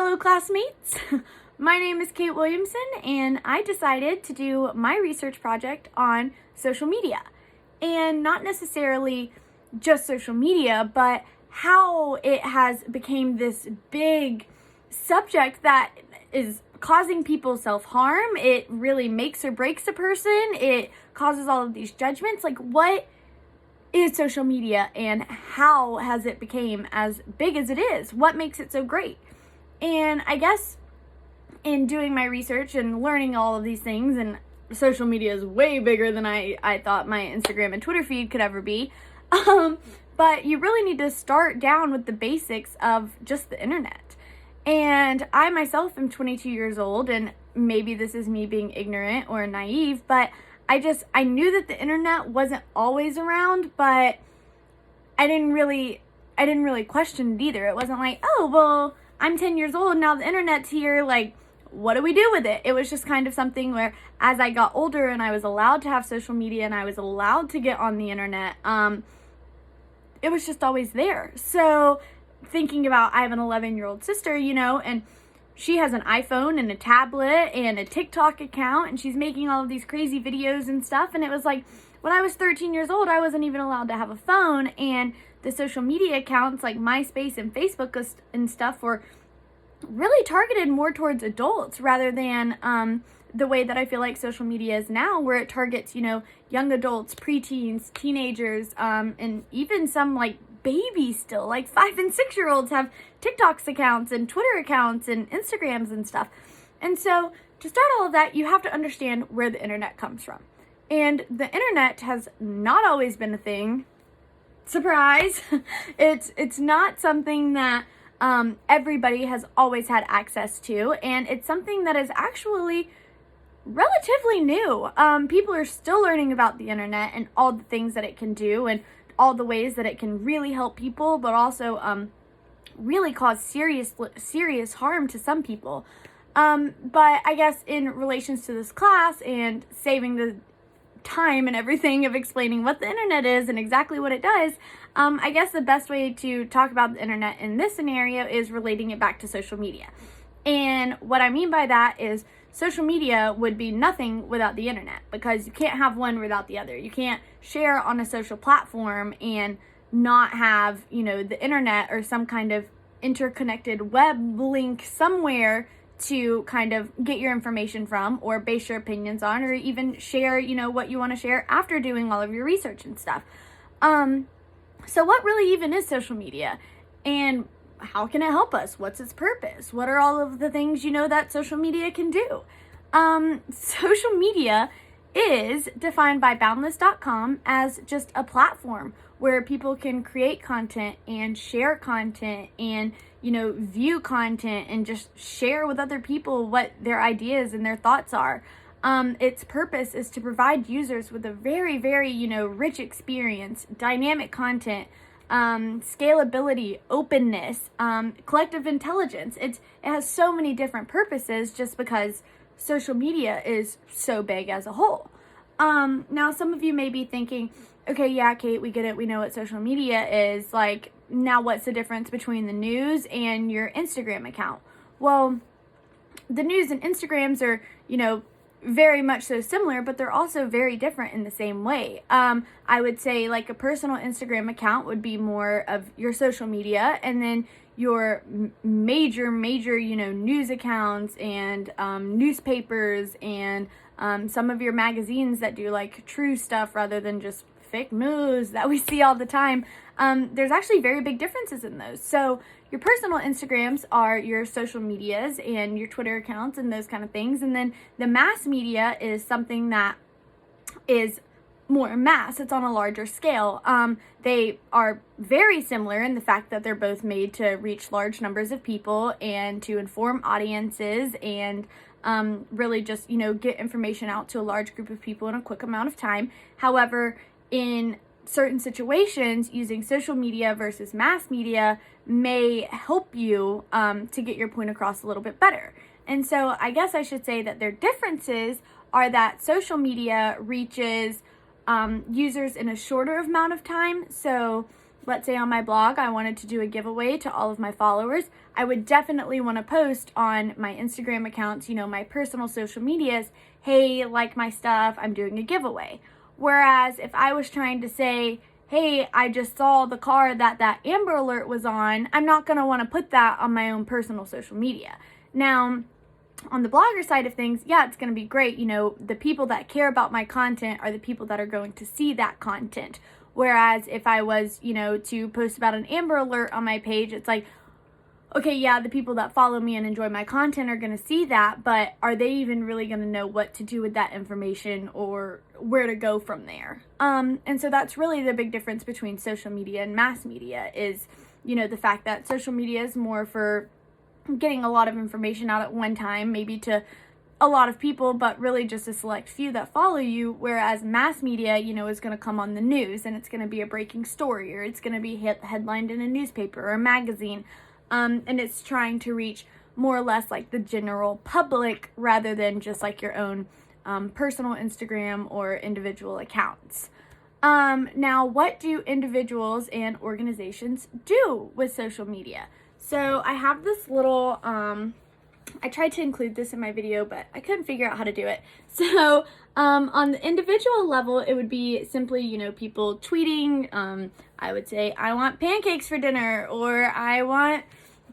Hello classmates, my name is Kate Williamson and I decided to do my research project on social media. And not necessarily just social media, but how it has become this big subject that is causing people self-harm. It really makes or breaks a person. It causes all of these judgments. Like, what is social media and how has it become as big as it is? What makes it so great? And I guess in doing my research and learning all of these things, and social media is way bigger than I thought my Instagram and Twitter feed could ever be. But you really need to start down with the basics of just the internet. And I myself am 22 years old, and maybe this is me being ignorant or naive, but I knew that the internet wasn't always around, but I didn't really question it either. It wasn't like, oh, well, I'm 10 years old, now the internet's here, like, what do we do with it? It was just kind of something where as I got older and I was allowed to have social media and I was allowed to get on the internet, it was just always there. So thinking about, I have an 11-year-old sister, and she has an iPhone and a tablet and a TikTok account, and she's making all of these crazy videos and stuff. And it was like, when I was 13 years old, I wasn't even allowed to have a phone, and the social media accounts like MySpace and Facebook and stuff were really targeted more towards adults rather than the way that I feel like social media is now, where it targets, young adults, preteens, teenagers, and even some like babies still, like 5 and 6 year olds have TikToks accounts and Twitter accounts and Instagrams and stuff. And so to start all of that, you have to understand where the internet comes from. And the internet has not always been a thing. Surprise! It's not something that everybody has always had access to, and it's something that is actually relatively new. People are still learning about the internet and all the things that it can do and all the ways that it can really help people, but also really cause serious harm to some people. But I guess in relations to this class and saving the time and everything of explaining what the internet is and exactly what it does, I guess the best way to talk about the internet in this scenario is relating it back to social media. And what I mean by that is social media would be nothing without the internet, because you can't have one without the other. You can't share on a social platform and not have, the internet or some kind of interconnected web link somewhere to kind of get your information from, or base your opinions on, or even share, what you want to share after doing all of your research and stuff. So what really even is social media, and how can it help us? What's its purpose? What are all of the things that social media can do? Social media is defined by Boundless.com as just a platform where people can create content and share content and, view content and just share with other people what their ideas and their thoughts are. Its purpose is to provide users with a very, very, rich experience, dynamic content, scalability, openness, collective intelligence. It has so many different purposes just because social media is so big as a whole. Now some of you may be thinking, okay, yeah, Kate, we get it. We know what social media is. Like, now what's the difference between the news and your Instagram account? Well, the news and Instagrams are, very much so similar, but they're also very different in the same way. I would say like a personal Instagram account would be more of your social media, and then your major, news accounts and newspapers and some of your magazines that do like true stuff rather than just fake news that we see all the time. There's actually very big differences in those. So your personal Instagrams are your social medias and your Twitter accounts and those kind of things. And then the mass media is something that is more mass. It's on a larger scale. They are very similar in the fact that they're both made to reach large numbers of people and to inform audiences and really just, get information out to a large group of people in a quick amount of time. However, in certain situations, using social media versus mass media may help you to get your point across a little bit better. And so I guess I should say that their differences are that social media reaches users in a shorter amount of time. So let's say on my blog, I wanted to do a giveaway to all of my followers, I would definitely want to post on my Instagram accounts, my personal social medias, hey, like my stuff, I'm doing a giveaway. Whereas if I was trying to say, hey, I just saw the car that Amber Alert was on, I'm not going to want to put that on my own personal social media. Now, on the blogger side of things, yeah, it's going to be great. The people that care about my content are the people that are going to see that content. Whereas if I was, to post about an Amber Alert on my page, it's like, okay, yeah, the people that follow me and enjoy my content are going to see that, but are they even really going to know what to do with that information or where to go from there? And so that's really the big difference between social media and mass media is, the fact that social media is more for getting a lot of information out at one time, maybe to a lot of people, but really just a select few that follow you, whereas mass media, is going to come on the news and it's going to be a breaking story or it's going to be headlined in a newspaper or a magazine, and it's trying to reach more or less like the general public rather than just like your own personal Instagram or individual accounts. Now, what do individuals and organizations do with social media? So I have this little, I tried to include this in my video, but I couldn't figure out how to do it. So on the individual level, it would be simply, people tweeting. I would say, I want pancakes for dinner, or I want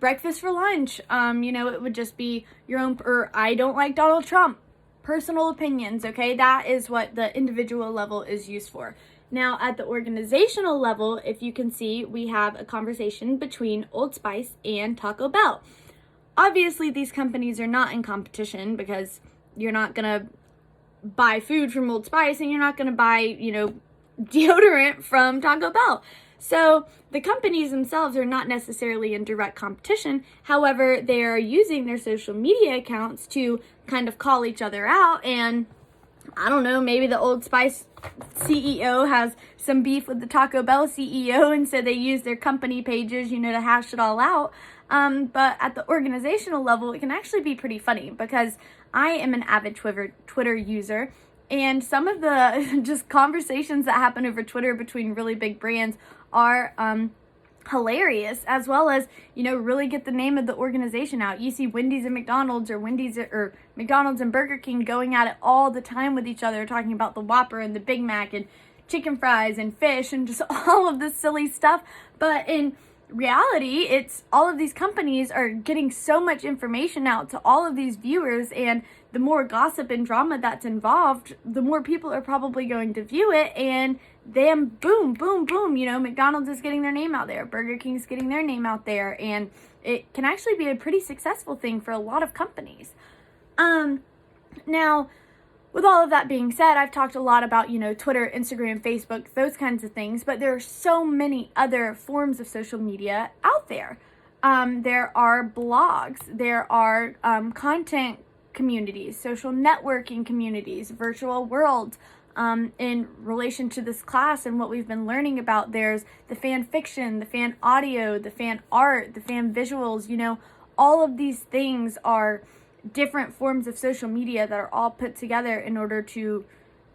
breakfast for lunch. It would just be your own, or I don't like Donald Trump. Personal opinions, okay? That is what the individual level is used for. Now, at the organizational level, if you can see, we have a conversation between Old Spice and Taco Bell. Obviously, these companies are not in competition because you're not going to buy food from Old Spice and you're not going to buy, deodorant from Taco Bell. So the companies themselves are not necessarily in direct competition. However, they are using their social media accounts to kind of call each other out. And I don't know, maybe the Old Spice CEO has some beef with the Taco Bell CEO, and so they use their company pages, to hash it all out. But at the organizational level, it can actually be pretty funny because I am an avid Twitter user, and some of the just conversations that happen over Twitter between really big brands are hilarious, as well as, really get the name of the organization out. You see Wendy's and McDonald's, or McDonald's and Burger King going at it all the time with each other, talking about the Whopper and the Big Mac and chicken fries and fish and just all of this silly stuff. But in reality, it's all of these companies are getting so much information out to all of these viewers, and the more gossip and drama that's involved, the more people are probably going to view it, and then boom, boom, boom, McDonald's is getting their name out there, Burger King's getting their name out there, and it can actually be a pretty successful thing for a lot of companies. Now, with all of that being said, I've talked a lot about, Twitter, Instagram, Facebook, those kinds of things, but there are so many other forms of social media out there. There are blogs, there are content communities, social networking communities, virtual worlds. In relation to this class and what we've been learning about, there's the fan fiction, the fan audio, the fan art, the fan visuals, all of these things are different forms of social media that are all put together in order to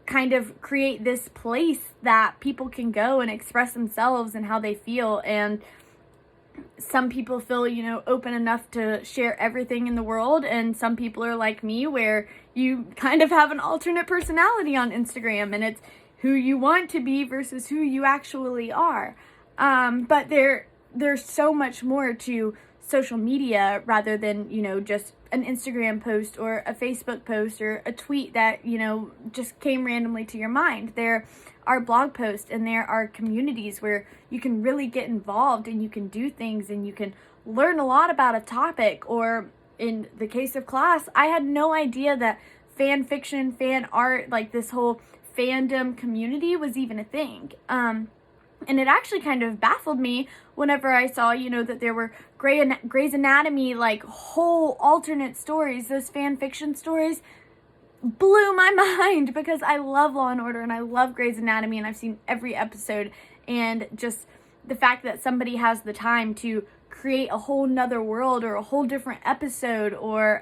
kind of create this place that people can go and express themselves and how they feel. And some people feel, open enough to share everything in the world, and some people are like me, where you kind of have an alternate personality on Instagram, and it's who you want to be versus who you actually are. But there's so much more to social media rather than, just an Instagram post or a Facebook post or a tweet that, just came randomly to your mind. There are blog posts and there are communities where you can really get involved and you can do things and you can learn a lot about a topic. Or in the case of class, I had no idea that fan fiction, fan art, like this whole fandom community was even a thing. And it actually kind of baffled me whenever I saw, that there were Grey's Anatomy, like whole alternate stories. Those fan fiction stories blew my mind because I love Law and Order and I love Grey's Anatomy and I've seen every episode. And just the fact that somebody has the time to create a whole nother world or a whole different episode or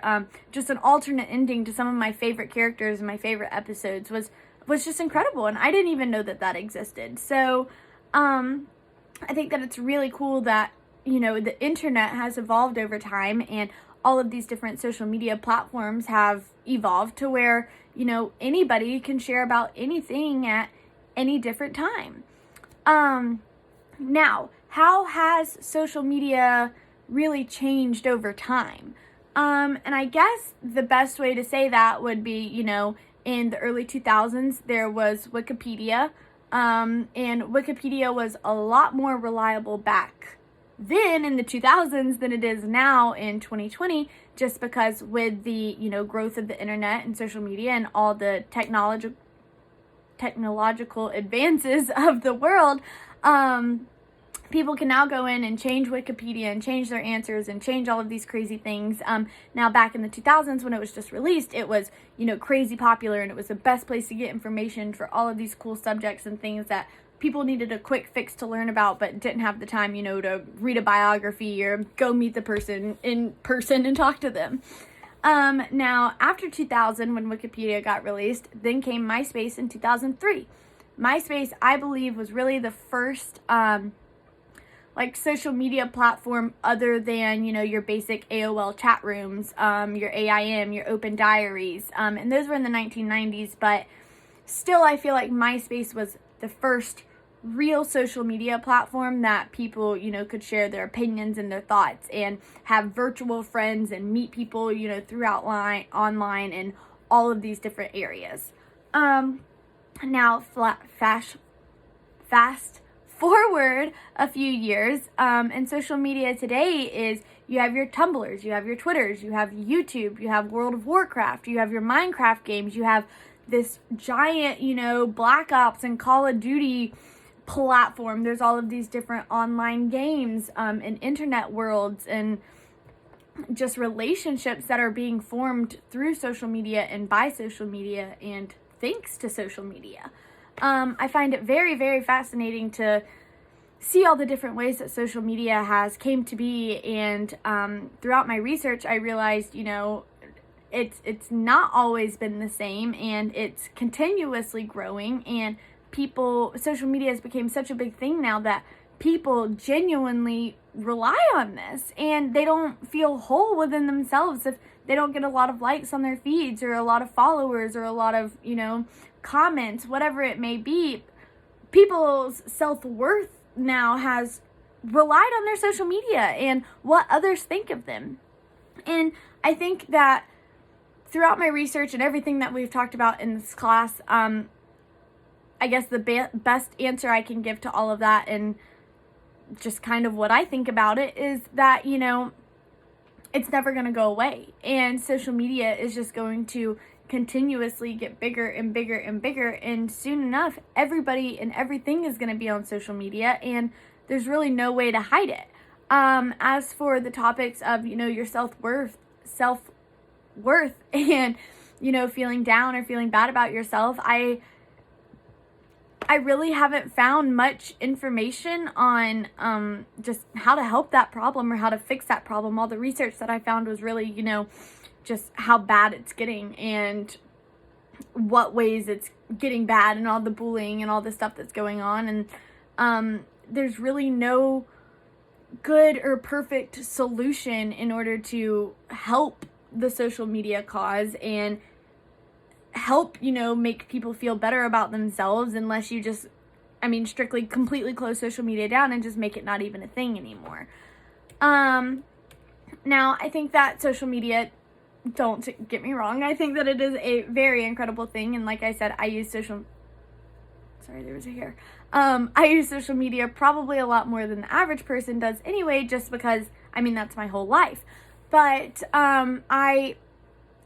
just an alternate ending to some of my favorite characters and my favorite episodes was just incredible. And I didn't even know that existed. So I think that it's really cool that, the internet has evolved over time, and all of these different social media platforms have evolved to where, anybody can share about anything at any different time. Now, how has social media really changed over time? And I guess the best way to say that would be, in the early 2000s, there was Wikipedia. And Wikipedia was a lot more reliable back then in the 2000s than it is now in 2020, just because with the, growth of the internet and social media and all the technological advances of the world, people can now go in and change Wikipedia and change their answers and change all of these crazy things. Now, back in the 2000s, when it was just released, it was, crazy popular, and it was the best place to get information for all of these cool subjects and things that people needed a quick fix to learn about, but didn't have the time, to read a biography or go meet the person in person and talk to them. Now, after 2000, when Wikipedia got released, then came MySpace in 2003. MySpace, I believe, was really the first social media platform other than, your basic AOL chat rooms, your AIM, your open diaries. And those were in the 1990s, but still I feel like MySpace was the first real social media platform that people, could share their opinions and their thoughts and have virtual friends and meet people, throughout online and all of these different areas. Now, fast forward a few years, and social media today is, you have your Tumblrs, you have your Twitters, you have YouTube, you have World of Warcraft, you have your Minecraft games, you have this giant, Black Ops and Call of Duty platform. There's all of these different online games, and internet worlds, and just relationships that are being formed through social media and by social media and thanks to social media. I find it very, very fascinating to see all the different ways that social media has came to be, and throughout my research, I realized, it's not always been the same, and it's continuously growing, and social media has become such a big thing now that people genuinely rely on this, and they don't feel whole within themselves if they don't get a lot of likes on their feeds or a lot of followers or a lot of, comments, whatever it may be. People's self-worth now has relied on their social media and what others think of them. And I think that throughout my research and everything that we've talked about in this class, I guess the best answer I can give to all of that, and just kind of what I think about it, is that, it's never going to go away. And social media is just going to continuously get bigger and bigger and bigger. And soon enough, everybody and everything is going to be on social media, and there's really no way to hide it. As for the topics of, your self-worth and, feeling down or feeling bad about yourself, I really haven't found much information on just how to help that problem or how to fix that problem. All the research that I found was really, just how bad it's getting and what ways it's getting bad, and all the bullying and all the stuff that's going on. And there's really no good or perfect solution in order to help the social media cause and help, make people feel better about themselves, unless you just, strictly completely close social media down and just make it not even a thing anymore. Now, I think that social media, don't get me wrong, I think that it is a very incredible thing. And like I said, I use social media probably a lot more than the average person does anyway, just because, that's my whole life. But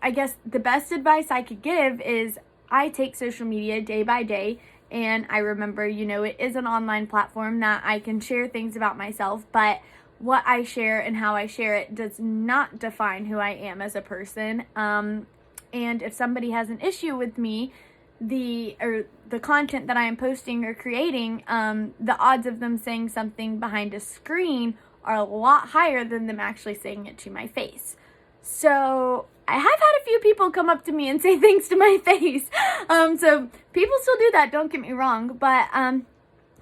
I guess the best advice I could give is I take social media day by day, and I remember, it is an online platform that I can share things about myself, but what I share and how I share it does not define who I am as a person. And if somebody has an issue with me, the content that I am posting or creating, the odds of them saying something behind a screen are a lot higher than them actually saying it to my face. So I have had a few people come up to me and say things to my face. So people still do that, don't get me wrong. But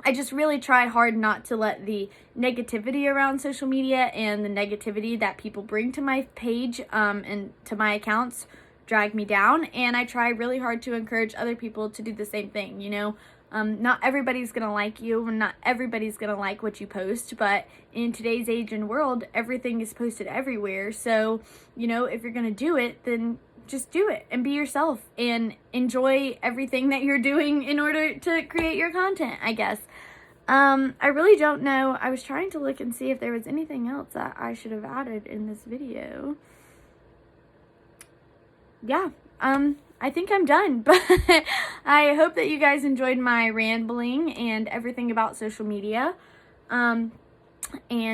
I just really try hard not to let the negativity around social media and the negativity that people bring to my page and to my accounts drag me down. And I try really hard to encourage other people to do the same thing, you know. Not everybody's gonna like you, and not everybody's gonna like what you post, but in today's age and world, everything is posted everywhere. So, you know, if you're gonna do it, then just do it and be yourself and enjoy everything that you're doing in order to create your content, I guess. I really don't know. I was trying to look and see if there was anything else that I should have added in this video. Yeah, I think I'm done, but I hope that you guys enjoyed my rambling and everything about social media, and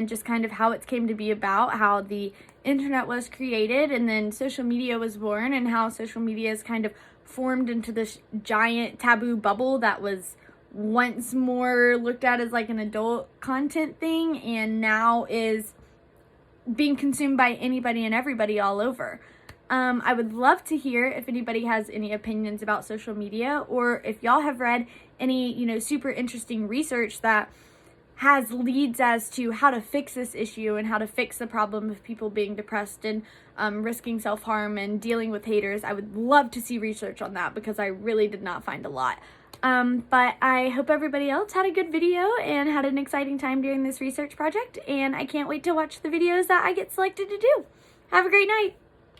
just kind of how it came to be about, how the internet was created and then social media was born, and how social media is kind of formed into this giant taboo bubble that was once more looked at as like an adult content thing, and now is being consumed by anybody and everybody all over. I would love to hear if anybody has any opinions about social media, or if y'all have read any, you know, super interesting research that has leads as to how to fix this issue and how to fix the problem of people being depressed and risking self-harm and dealing with haters. I would love to see research on that, because I really did not find a lot. But I hope everybody else had a good video and had an exciting time during this research project, and I can't wait to watch the videos that I get selected to do. Have a great night.